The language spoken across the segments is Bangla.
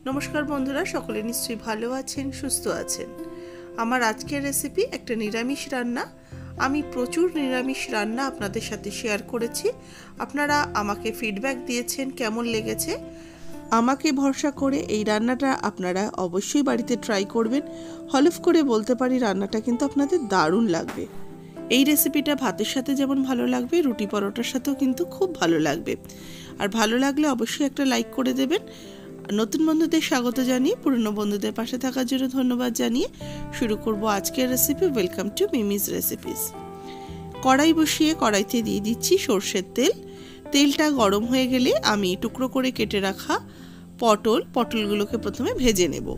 नमस्कार बंधुरा सकले निश्चयই ভালো আছেন সুস্থ আছেন। আমার আজকের রেসিপি একটা নিরামিষ রান্না। আমি প্রচুর নিরামিষ রান্না আপনাদের সাথে শেয়ার করেছি। আপনারা আমাকে ফিডব্যাক দিয়েছেন কেমন লেগেছে। আমাকে ভরসা করে এই রান্নাটা আপনারা অবশ্যই বাড়িতে ট্রাই করবেন। হলফ করে বলতে পারি রান্নাটা কিন্তু আপনাদের দারুণ লাগবে। এই রেসিপিটা ভাতের সাথে যেমন ভালো লাগবে, রুটি পরোটার সাথেও কিন্তু খুব ভালো লাগবে। আর ভালো লাগলে অবশ্যই একটা লাইক করে দেবেন। নতুন বন্ধুদের স্বাগত জানিয়ে পুরনো বন্ধুদের পাশে থাকার জন্য ধন্যবাদ জানিয়ে শুরু করব আজকের রেসিপি। Welcome to মিমিজ recipes. কড়াই বসিয়ে কড়াইতে দিয়ে দিচ্ছি সরষের তেল। তেলটা গরম হয়ে গেলে আমি টুকরো করে কেটে রাখা পটলগুলোকে প্রথমে ভেজে নেব।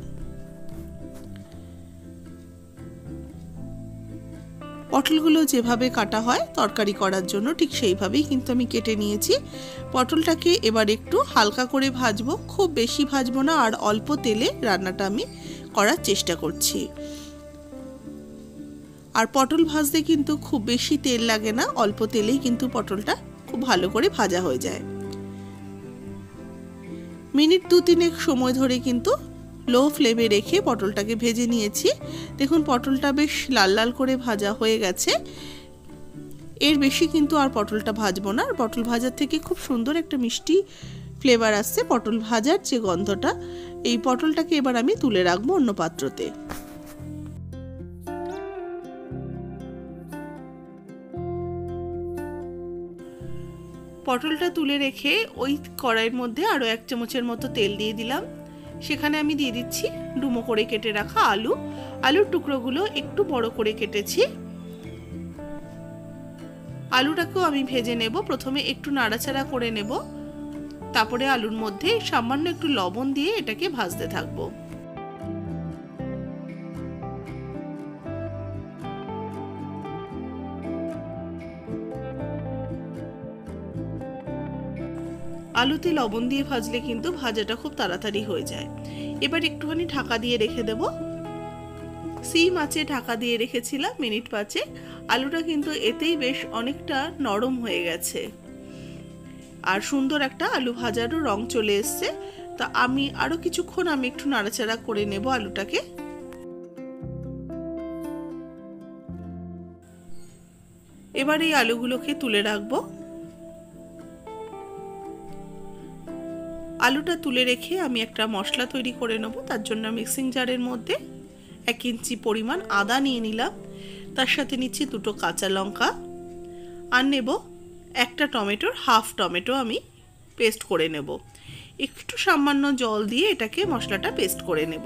পটলগুলো যেভাবে কাটা হয় তরকারি করার জন্য ঠিক সেইভাবেই কিন্তু আমি কেটে নিয়েছি। পটলটাকে এবার একটু হালকা করে ভাজবো, খুব বেশি ভাজবো না, আর অল্প তেলে রান্নাটা আমি করার চেষ্টা করছি। আর পটল ভাজতে কিন্তু খুব বেশি তেল লাগে না, অল্প তেলেই কিন্তু পটলটা খুব ভালো করে ভাজা হয়ে যায়। মিনিট 2-3 সময় ধরে কিন্তু লো ফ্লেমে রেখে পটলটাকে ভেজে নিয়েছি। দেখুন পটলটা বেশ লাল লাল করে ভাজা হয়ে গেছে। এর বেশি কিন্তু আর পটলটা ভাজবো না। পটল ভাজার থেকে খুব সুন্দর একটা মিষ্টি ফ্লেভার আসছে পটল ভাজার যে গন্ধটা। এই পটলটাকে এবার আমি তুলে রাখবো অন্য পাত্রতে। পটলটা তুলে রেখে ওই কড়াইয়ের মধ্যে আরও 1 চামচের মতো তেল দিয়ে দিলাম। সেখানে আমি দিয়ে দিচ্ছি ডুমো করে কেটে রাখা আলুর টুকরোগুলো একটু বড় করে কেটেছি। আলুটাকেও আমি ভেজে নেব। প্রথমে একটু নাড়াচাড়া করে নেব, তারপরে আলুর মধ্যে সামান্য একটু লবণ দিয়ে এটাকে ভাজতে থাকবো। আলুতে লবণ দিয়ে ভাজলে কিন্তু ভাজাটা খুব তাড়াতাড়ি হয়ে যায়। এবার একটুখানি ঢাকা দিয়ে রেখে দেব। সিম আঁচে ঢাকা দিয়ে রেখেছিলাম মিনিট 5। আলুটা কিন্তু এতেই বেশ অনেকটা নরম হয়ে গেছে আর সুন্দর একটা আলু ভাজারও রং চলে এসছে। তা আমি আরো কিছুক্ষণ একটু নাড়াচাড়া করে নেব আলুটাকে। এবার এই আলুগুলোকে তুলে রাখবো। আলুটা তুলে রেখে আমি একটা মশলা তৈরি করে নেব। তার জন্য মিক্সিং জারের মধ্যে 1 ইঞ্চি পরিমাণ আদা নিয়ে নিলাম। তার সাথে নিচ্ছি 2টো কাঁচা লঙ্কা আর নেব একটা টমেটোর হাফ টমেটো আমি পেস্ট করে নেব। একটু সামান্য জল দিয়ে এটাকে মশলাটা পেস্ট করে নেব।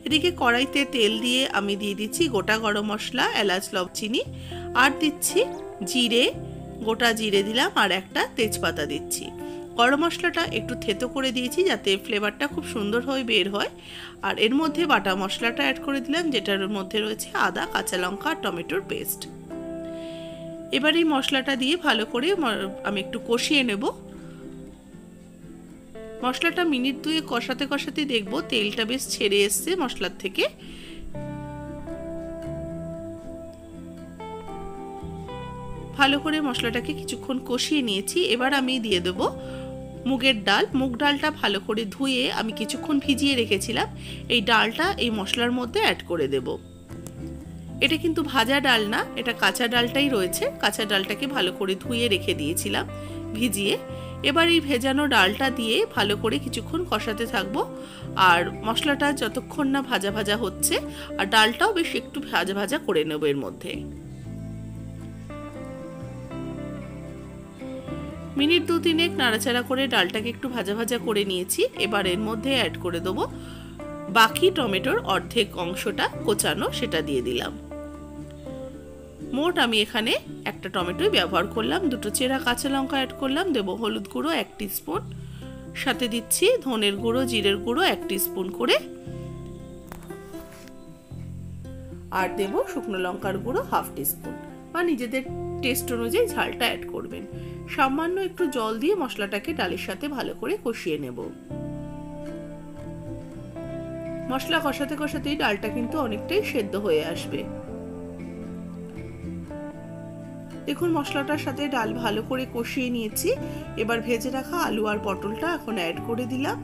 এদিকে কড়াইতে তেল দিয়ে আমি দিয়ে দিচ্ছি গোটা গরম মশলা, এলাচ, লবচিনি, আর দিচ্ছি জিরে, গোটা জিরে দিলাম, আর একটা তেজপাতা দিচ্ছি। গরম মশলাটা একটু থেতো করে দিয়েছি যাতে ফ্লেভারটা খুব সুন্দর হয়ে বের হয়। আর এর মধ্যে বাটা মশলাটা অ্যাড করে দিলাম, যেটার মধ্যে রয়েছে আদা, কাঁচা লঙ্কা আর টমেটোর পেস্ট। এবার এই মশলাটা দিয়ে ভালো করে আমি একটু কষিয়ে নেব। মশলাটা মিনিট 2 কষাতে কষাতে দেখবো তেলটা বেশ ছেড়ে এসছে মশলার থেকে। ভালো করে মশলাটাকে কিছুক্ষণ কষিয়ে নিয়েছি। এবার আমি দিয়ে দেব মুগের ডাল। মুগ ডালটা ভালো করে ধুয়ে আমি কিছুক্ষণ ভিজিয়ে রেখেছিলাম। এই ডালটা এই মশলার মধ্যে অ্যাড করে দেব। এটা কিন্তু ভাজা ডাল না, এটা কাঁচা ডালটাই রয়েছে। কাঁচা ডালটাকে ভালো করে ধুয়ে রেখে দিয়েছিলাম ভিজিয়ে। এবার এই ভেজানো ডালটা দিয়ে ভালো করে কিছুক্ষণ কষাতে থাকবো। আর মশলাটা যতক্ষণ না ভাজা ভাজা হচ্ছে, আর ডালটাও বেশ একটু ভাজা ভাজা করে নেব এর মধ্যে। মিনিট 2-3 নাড়াচাড়া করে ডালটাকে একটু ভাজা ভাজা করে নিয়েছি। এবার এর মধ্যে অ্যাড করে দেবো বাকি টমেটোর অর্ধেক অংশটা কোচানো, সেটা দিয়ে দিলাম। মোট আমি এখানে একটা টমেটোই ব্যবহার করলাম। 2টো চেরা কাঁচা লঙ্কা অ্যাড করলাম। দেবো হলুদ গুঁড়ো 1 টিস্পুন, সাথে দিচ্ছি ধনের গুঁড়ো, জিরের গুঁড়ো 1 টিস্পুন করে, আর দেবো শুকনো লঙ্কার গুঁড়ো হাফ টিস্পুন, বা নিজেদের টেস্ট অনুযায়ী ঝালটা অ্যাড করবেন। সামান্য একটু জল দিয়ে মশলাটাকে ডালের সাথে ভালো করে কষিয়ে নেব। মশলা কষাতে কষাতেই ডালটা কিন্তু অনেকটাই সেদ্ধ হয়ে আসবে। দেখুন মশলাটার সাথে ডাল ভালো করে কষিয়ে নিয়েছি। এবার ভেজে রাখা আলু আর পটলটা এখন অ্যাড করে দিলাম।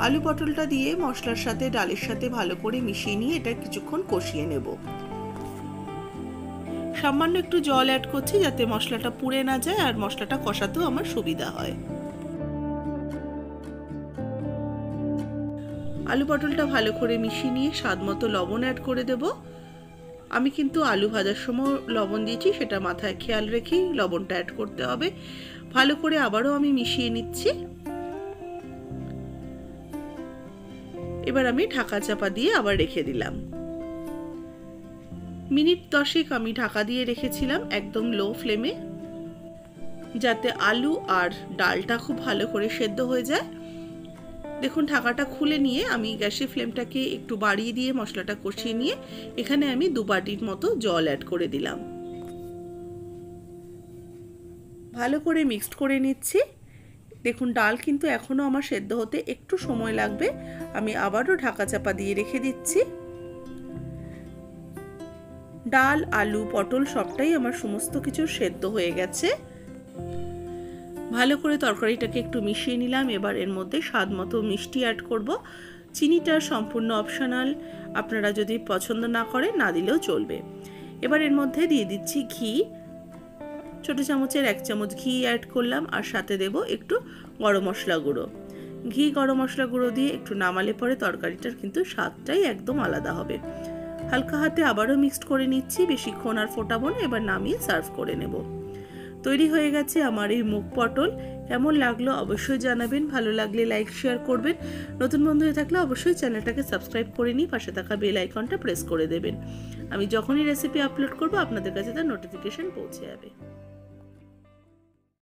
আলু পটলটা দিয়ে মশলার সাথে ডালের সাথে ভালো করে মিশিয়ে নিয়ে এটা কিছুক্ষণ কষিয়ে নেব। সামান্য একটু জল অ্যাড করছি যাতে মশলাটা পুড়ে না যায় আর মশলাটা কষাতেও আমার সুবিধা হয়। আলু পটলটা ভালো করে মিশিয়ে নিয়ে স্বাদ মতো লবণ অ্যাড করে দেব। আমি কিন্তু আলু ভাজার সময় লবণ দিয়েছি, সেটা মাথায় খেয়াল রেখেই লবণটা অ্যাড করতে হবে। ভালো করে আবারও আমি মিশিয়ে নিচ্ছি। এবার আমি ঢাকা চাপা দিয়ে আবার রেখে দিলাম। মিনিট 10 আমি ঢাকা দিয়ে রেখেছিলাম একদম লো ফ্লেমে, যাতে আলু আর ডালটা খুব ভালো করে সেদ্ধ হয়ে যায়। দেখুন ঢাকাটা খুলে নিয়ে আমি গ্যাসের ফ্লেমটাকে একটু বাড়িয়ে দিয়ে মশলাটা কষিয়ে নিয়ে এখানে আমি 2 বাটির মতো জল অ্যাড করে দিলাম। ভালো করে মিক্সড করে নিচ্ছি। দেখুন ডাল কিন্তু এখনো আমার সেদ্ধ হতে একটু সময় লাগবে। আমি আবারও ঢাকা চাপা দিয়ে রেখে দিচ্ছি। ডাল, আলু, পটল সবটাই আমার সমস্ত কিছু সেদ্ধ হয়ে গেছে। ভালো করে তরকারিটাকে একটু মিশিয়ে নিলাম। এবার এর মধ্যে স্বাদ মতো মিষ্টি অ্যাড করব। চিনিটা সম্পূর্ণ অপশনাল, আপনারা যদি পছন্দ না করেন না দিলেও চলবে। এবার এর মধ্যে দিয়ে দিচ্ছি ঘি। ছোট চামচের 1 চামচ ঘি অ্যাড করলাম আর সাথে দেব একটু গরম মশলা গুঁড়ো। ঘি গরম মশলা গুঁড়ো দিয়ে একটু নামালে পরে তরকারিটার কিন্তু স্বাদটাই একদম আলাদা হবে। হালকা হাতে আবারও মিক্সড করে নিচ্ছি, বেশিক্ষণ আর ফোটাবো না। এবার নামিয়ে সার্ভ করে নেব। তৈরি হয়ে গেছে আমার এই মুগ পটল। কেমন লাগলো অবশ্যই জানাবেন। ভালো লাগলে লাইক শেয়ার করবেন। নতুন বন্ধু হয়ে থাকলে অবশ্যই চ্যানেলটাকে সাবস্ক্রাইব করে নিয়ে পাশে থাকা বেল আইকনটা প্রেস করে দেবেন। আমি যখনই রেসিপি আপলোড করব আপনাদের কাছে তার নোটিফিকেশন পৌঁছে যাবে।